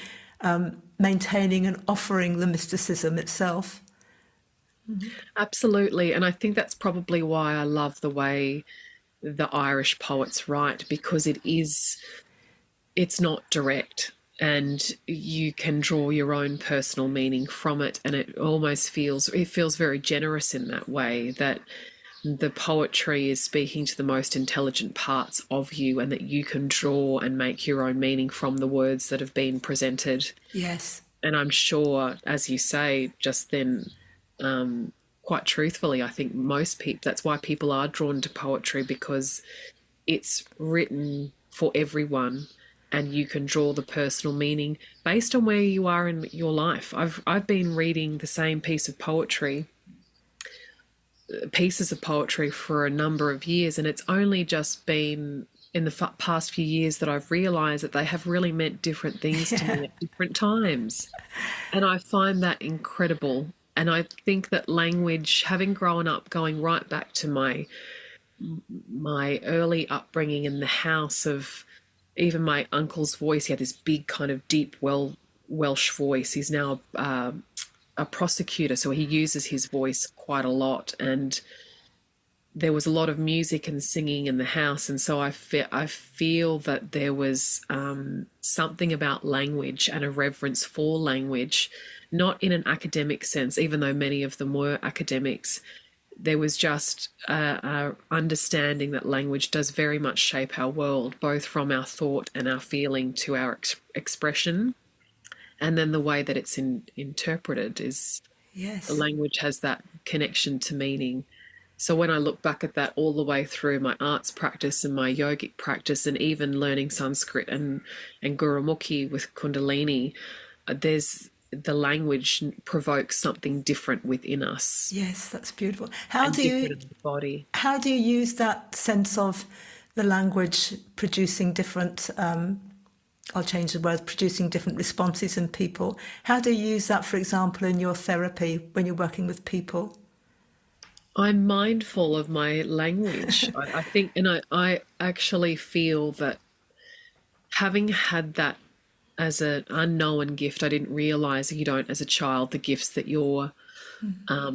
maintaining and offering the mysticism itself. Absolutely. And I think that's probably why I love the way the Irish poets write, because it's not direct, and you can draw your own personal meaning from it, and it feels very generous in that way, that the poetry is speaking to the most intelligent parts of you, and that you can draw and make your own meaning from the words that have been presented. Yes. And I'm sure, as you say just then, quite truthfully, I think most people, that's why people are drawn to poetry, because it's written for everyone and you can draw the personal meaning based on where you are in your life. I've been reading the same pieces of poetry for a number of years, and it's only just been in the past few years that I've realized that they have really meant different things to me at different times. And I find that incredible. And I think that language, having grown up, going right back to my early upbringing in the house of even my uncle's voice, he had this big kind of deep Welsh voice. He's now a prosecutor, so he uses his voice quite a lot. And there was a lot of music and singing in the house, and so I feel that there was something about language and a reverence for language, not in an academic sense, even though many of them were academics. There was just a understanding that language does very much shape our world, both from our thought and our feeling to our expression, and then the way that it's interpreted is, yes, the language has that connection to meaning. So when I look back at that all the way through my arts practice and my yogic practice, and even learning Sanskrit and Gurumukhi with Kundalini, the language provokes something different within us. Yes, that's beautiful. How do you use that sense of the language producing different, I'll change the word, producing different responses in people? How do you use that, for example, in your therapy when you're working with people? I'm mindful of my language. I think, and I actually feel that having had that as an unknown gift, I didn't realize, you don't, as a child, the gifts that you're,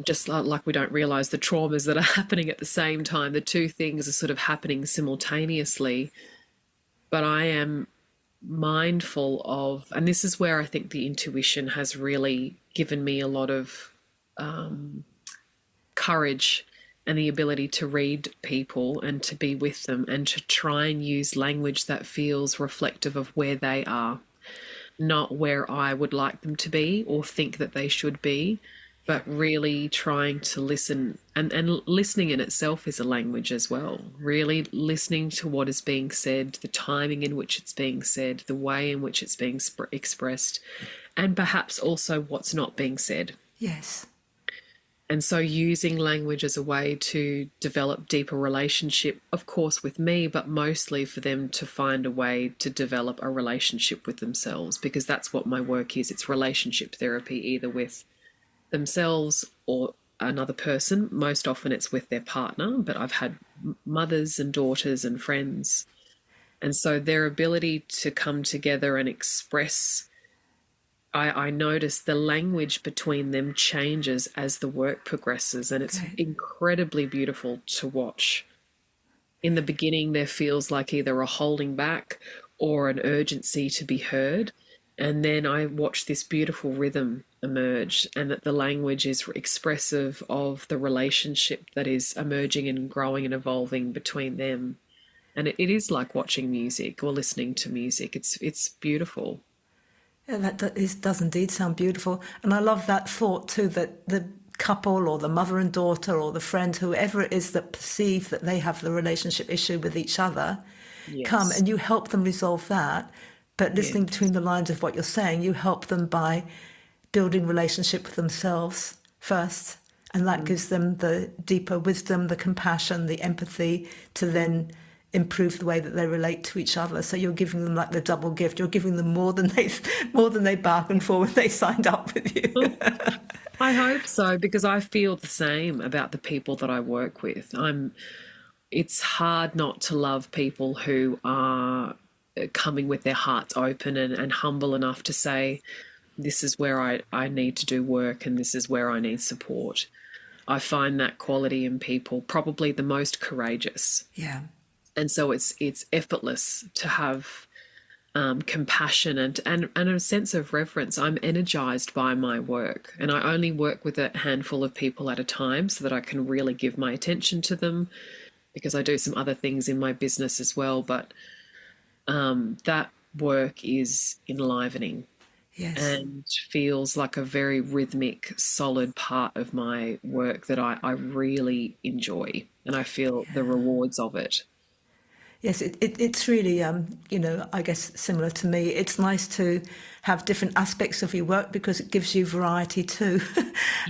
just like we don't realize the traumas that are happening at the same time. The two things are sort of happening simultaneously. But I am mindful of, and this is where I think the intuition has really given me a lot of courage and the ability to read people and to be with them and to try and use language that feels reflective of where they are, not where I would like them to be or think that they should be, but really trying to listen. And listening in itself is a language as well, really listening to what is being said, the timing in which it's being said, the way in which it's being expressed, and perhaps also what's not being said. Yes. And so using language as a way to develop deeper relationship, of course, with me, but mostly for them to find a way to develop a relationship with themselves, because that's what my work is. It's relationship therapy, either with themselves or another person. Most often it's with their partner, but I've had mothers and daughters and friends. And so their ability to come together and express, I notice the language between them changes as the work progresses, and it's incredibly beautiful to watch. In the beginning, there feels like either a holding back or an urgency to be heard. And then I watch this beautiful rhythm emerge, and that the language is expressive of the relationship that is emerging and growing and evolving between them. And it is like watching music or listening to music. It's beautiful. Yeah, does indeed sound beautiful. And I love that thought too, that the couple or the mother and daughter or the friend, whoever it is that perceive that they have the relationship issue with each other, come Yes. and you help them resolve that. But Yeah. listening between the lines of what you're saying, you help them by building relationship with themselves first. And that gives them the deeper wisdom, the compassion, the empathy to then improve the way that they relate to each other. So you're giving them like the double gift. You're giving them more than they bargained for when they signed up with you. I hope so, because I feel the same about the people that I work with. It's hard not to love people who are coming with their hearts open and humble enough to say, this is where I need to do work and this is where I need support. I find that quality in people probably the most courageous. Yeah. And so it's effortless to have compassion and a sense of reverence. I'm energized by my work, and I only work with a handful of people at a time so that I can really give my attention to them, because I do some other things in my business as well. But that work is enlivening. Yes. And feels like a very rhythmic, solid part of my work that I really enjoy, and I feel the rewards of it. Yes, it's really, I guess similar to me. It's nice to have different aspects of your work because it gives you variety too.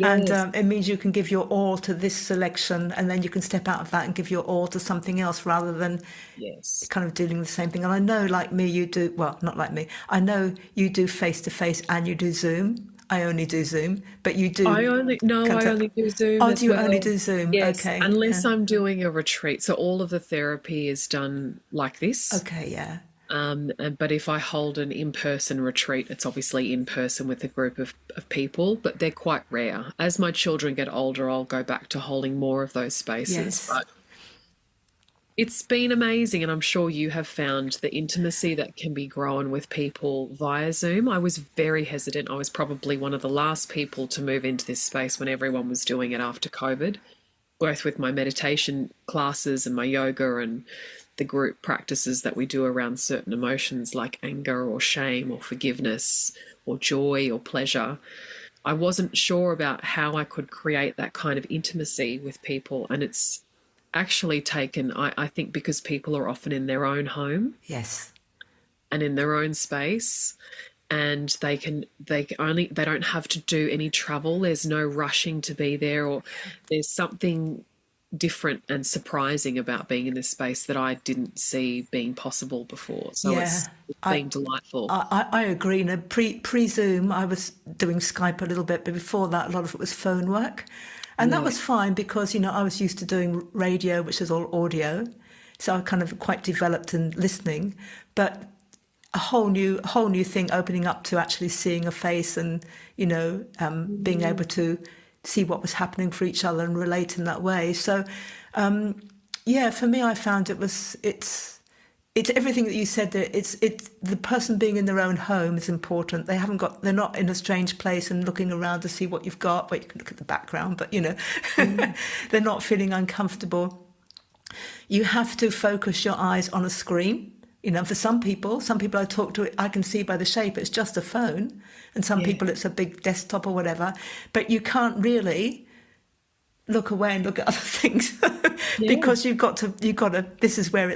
And Yes. it means you can give your all to this selection and then you can step out of that and give your all to something else rather than Yes. kind of dealing with the same thing. And I know, like me, you do, well, not like me, I know you do face to face and you do Zoom. I only do Zoom, but you do. I only no, I only do Zoom Oh, as do you only well. do Zoom? Yes, Okay. unless Yeah. I'm doing a retreat. So all of the therapy is done like this. Okay, yeah. But if I hold an in-person retreat, it's obviously in person with a group of people, but they're quite rare. As my children get older, I'll go back to holding more of those spaces. Yes. But it's been amazing, and I'm sure you have found the intimacy that can be grown with people via Zoom. I was very hesitant. I was probably one of the last people to move into this space when everyone was doing it after COVID, both with my meditation classes and my yoga and the group practices that we do around certain emotions like anger or shame or forgiveness or joy or pleasure. I wasn't sure about how I could create that kind of intimacy with people, and it's actually taken, I think, because people are often in their own home Yes. and in their own space, and they don't have to do any travel. There's no rushing to be there, or there's something different and surprising about being in this space that I didn't see being possible before. So Yeah. it's I, been delightful. I agree. You know, pre Zoom, I was doing Skype a little bit, but before that, a lot of it was phone work, and that Yeah. was fine because I was used to doing radio, which is all audio, so I kind of quite developed in listening, but a whole new thing opening up to actually seeing a face and being able to see what was happening for each other and relate in that way. So, yeah, for me, I found it's everything that you said there. It's the person being in their own home is important. They're not in a strange place and looking around to see what you've got. Well, you can look at the background, but they're not feeling uncomfortable. You have to focus your eyes on a screen. For some people I talk to, I can see by the shape it's just a phone, and some people it's a big desktop or whatever. But you can't really look away and look at other things because you've got to. This is where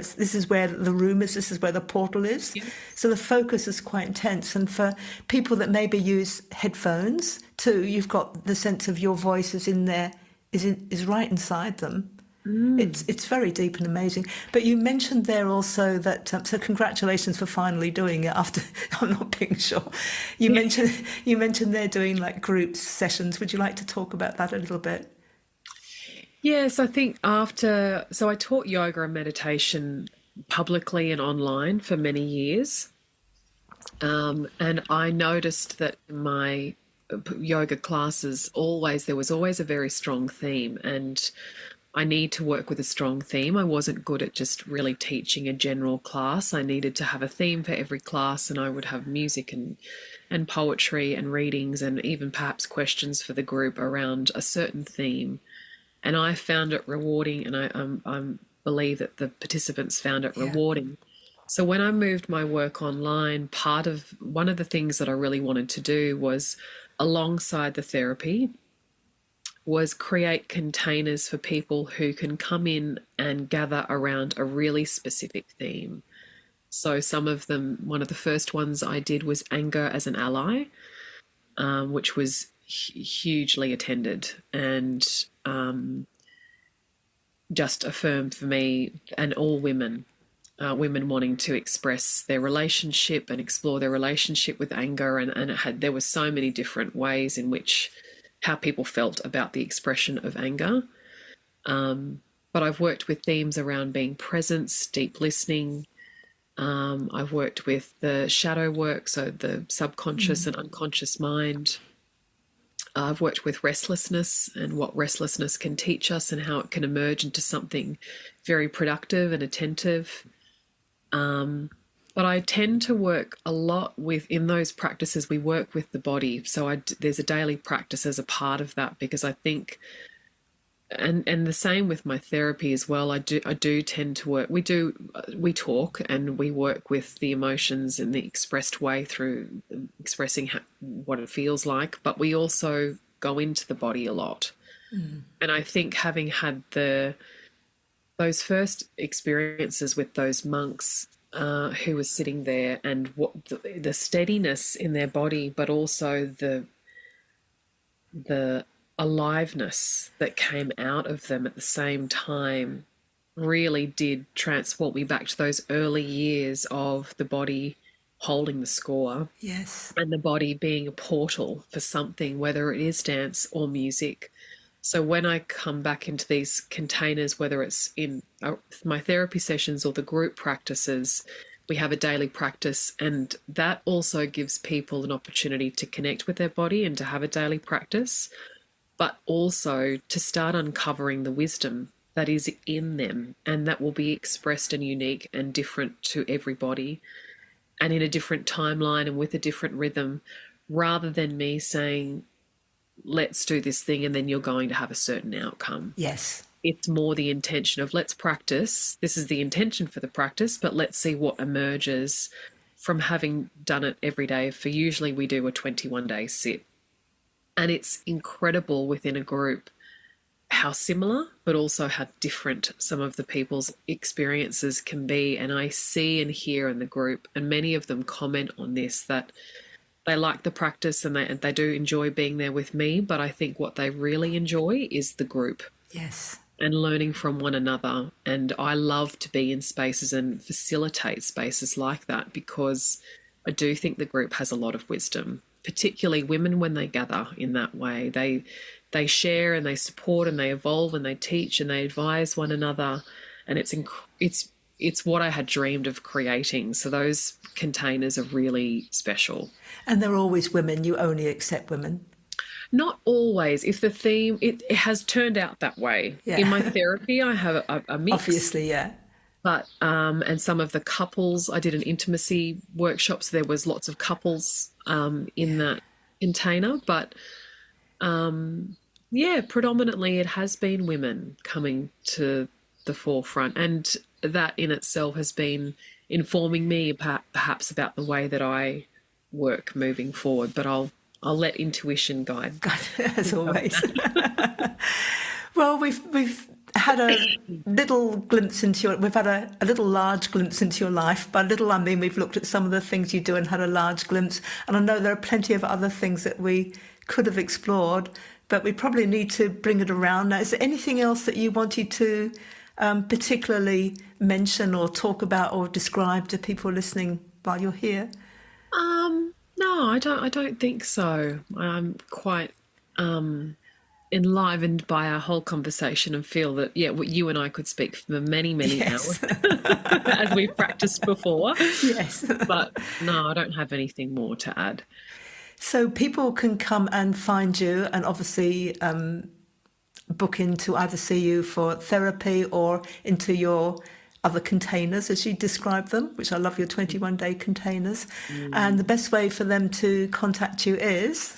the room is. This is where the portal is. Yeah. So the focus is quite intense. And for people that maybe use headphones too, you've got the sense of your voice is in there, is right inside them. It's very deep and amazing. But you mentioned there also that so congratulations for finally doing it after I'm not being sure. You mentioned they're doing like group sessions. Would you like to talk about that a little bit? Yes, I think so I taught yoga and meditation publicly and online for many years. And I noticed that my yoga classes there was always a very strong theme. And I need to work with a strong theme. I wasn't good at just really teaching a general class. I needed to have a theme for every class, and I would have music and poetry and readings and even perhaps questions for the group around a certain theme. And I found it rewarding, and I believe that the participants found it rewarding. So when I moved my work online, one of the things that I really wanted to do was, alongside the therapy, was create containers for people who can come in and gather around a really specific theme. So some of them, one of the first ones I did was anger as an ally, which was hugely attended and just affirmed for me and all women. Women wanting to express their relationship and explore their relationship with anger, and there were so many different ways in which how people felt about the expression of anger. But I've worked with themes around being presence, deep listening. I've worked with the shadow work, so the subconscious and unconscious mind. I've worked with restlessness and what restlessness can teach us and how it can emerge into something very productive and attentive. But I tend to work a lot in those practices, we work with the body. So there's a daily practice as a part of that, because I think, and the same with my therapy as well, I do tend to work, we talk and we work with the emotions in the expressed way through expressing what it feels like, but we also go into the body a lot. And I think having had those first experiences with those monks who were sitting there, and what the steadiness in their body, but also the aliveness that came out of them at the same time, really did transport me back to those early years of the body holding the score. Yes. And the body being a portal for something, whether it is dance or music. So when I come back into these containers, whether it's in my therapy sessions or the group practices, we have a daily practice, and that also gives people an opportunity to connect with their body and to have a daily practice, but also to start uncovering the wisdom that is in them, and that will be expressed and unique and different to everybody and in a different timeline and with a different rhythm, rather than me saying, let's do this thing and then you're going to have a certain outcome. Yes. It's more the intention of, let's practice. This is the intention for the practice, but let's see what emerges from having done it every day. For usually we do a 21-day sit. And it's incredible within a group how similar, but also how different some of the people's experiences can be. And I see and hear in the group, and many of them comment on this, that they like the practice and they do enjoy being there with me, but I think what they really enjoy is the group. Yes. And learning from one another. And I love to be in spaces and facilitate spaces like that, because I do think the group has a lot of wisdom, particularly women when they gather in that way. They share and they support and they evolve and they teach and they advise one another. And it's what I had dreamed of creating. So those containers are really special. And they're always women. You only accept women. Not always. If the theme, it has turned out that way. Yeah. In my therapy, I have a mix. Obviously, yeah. But, and some of the couples, I did an intimacy workshop, so there was lots of couples in that container. But, predominantly it has been women coming to the forefront. And that in itself has been informing me perhaps about the way that I work moving forward. But I'll let intuition guide. As always. Well, we've had a little glimpse into we've had a little large glimpse into your life. By little, I mean we've looked at some of the things you do and had a large glimpse. And I know there are plenty of other things that we could have explored, but we probably need to bring it around. Now, is there anything else that you wanted to particularly mention or talk about or describe to people listening while you're here? No, I don't think so. I'm quite enlivened by our whole conversation and feel that, you and I could speak for many, many hours as we've practiced before. Yes. But no, I don't have anything more to add. So people can come and find you, and obviously book in to either see you for therapy or into your other containers, as you describe them, which I love, your 21-day containers. And the best way for them to contact you is?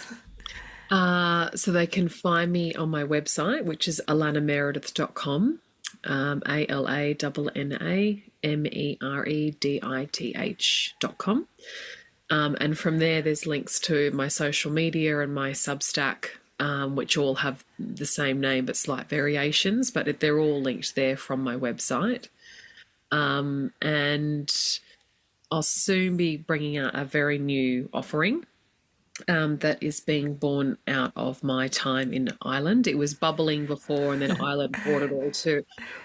So they can find me on my website, which is alannameredith.com, ALANNAMEREDITH.com. And from there, there's links to my social media and my Substack, which all have the same name but slight variations, but they're all linked there from my website. And I'll soon be bringing out a very new offering that is being born out of my time in Ireland. It was bubbling before, and then Ireland brought it all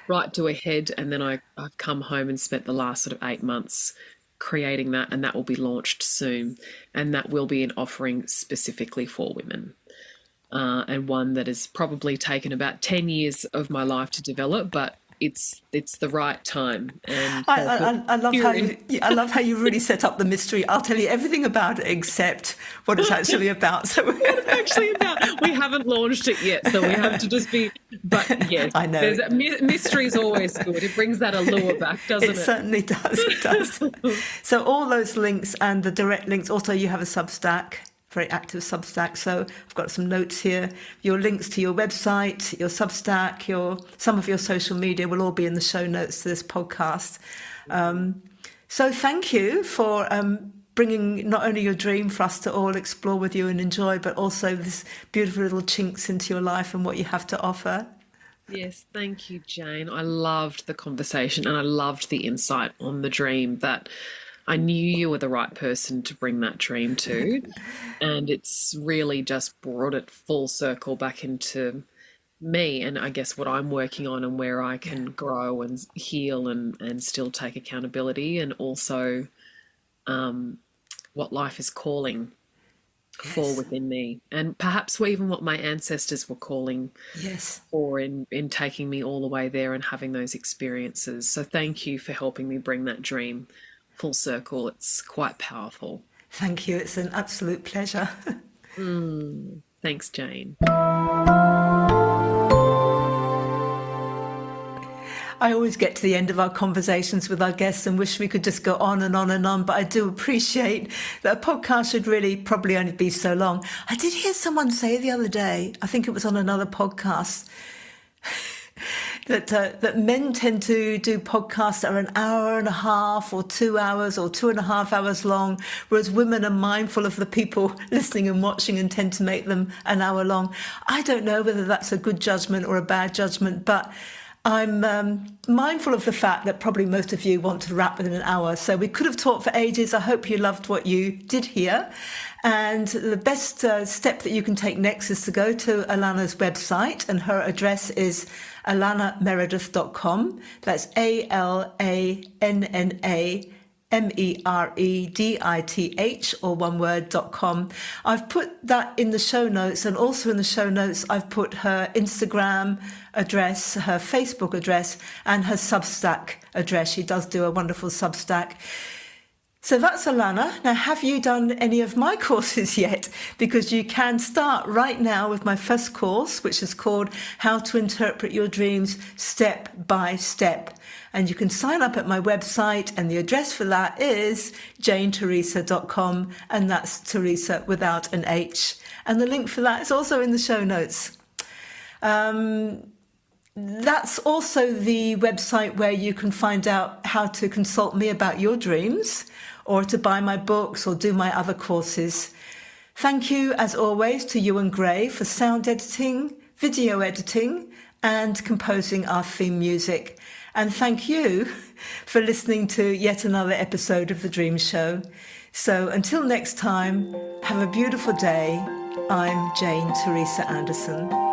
right to a head, and then I've come home and spent the last sort of 8 months creating that, and that will be launched soon. And that will be an offering specifically for women, and one that has probably taken about 10 years of my life to develop, but it's the right time. And I love how you really set up the mystery. I'll tell you everything about it except what it's actually about. So what it's actually about, we haven't launched it yet, so we have to just be. But yes, I know mystery is always good. It brings that allure back, doesn't it? It certainly does. It does. So all those links and the direct links. Also, you have a Substack. Very active Substack. So I've got some notes here. Your links to your website, your Substack, some of your social media will all be in the show notes to this podcast. So thank you for bringing not only your dream for us to all explore with you and enjoy, but also this beautiful little chinks into your life and what you have to offer. Yes, thank you, Jane. I loved the conversation, and I loved the insight on the dream. That I knew you were the right person to bring that dream to, and it's really just brought it full circle back into me, and I guess what I'm working on and where I can grow and heal and still take accountability, and also what life is calling for within me, and perhaps even what my ancestors were calling for in taking me all the way there and having those experiences. So thank you for helping me bring that dream full circle. It's quite powerful. Thank you. It's an absolute pleasure. Thanks, Jane. I always get to the end of our conversations with our guests and wish we could just go on and on and on, but I do appreciate that a podcast should really probably only be so long. I did hear someone say the other day, I think it was on another podcast, that men tend to do podcasts that are an hour and a half or 2 hours or 2.5 hours long, whereas women are mindful of the people listening and watching and tend to make them an hour long. I don't know whether that's a good judgment or a bad judgment, but I'm mindful of the fact that probably most of you want to wrap within an hour. So we could have talked for ages. I hope you loved what you did hear. And the best step that you can take next is to go to Alanna's website, and her address is alannameredith.com. That's ALANNAMEREDITH, or one word.com. I've put that in the show notes, and also in the show notes I've put her Instagram address, her Facebook address, and her Substack address. She does do a wonderful Substack. So that's Alanna. Now, have you done any of my courses yet? Because you can start right now with my first course, which is called How to Interpret Your Dreams Step by Step. And you can sign up at my website, and the address for that is janeteresa.com, and that's Teresa without an H. And the link for that is also in the show notes. That's also the website where you can find out how to consult me about your dreams, or to buy my books or do my other courses. Thank you, as always, to Ewan Gray for sound editing, video editing, and composing our theme music. And thank you for listening to yet another episode of The Dream Show. So until next time, have a beautiful day. I'm Jane Teresa Anderson.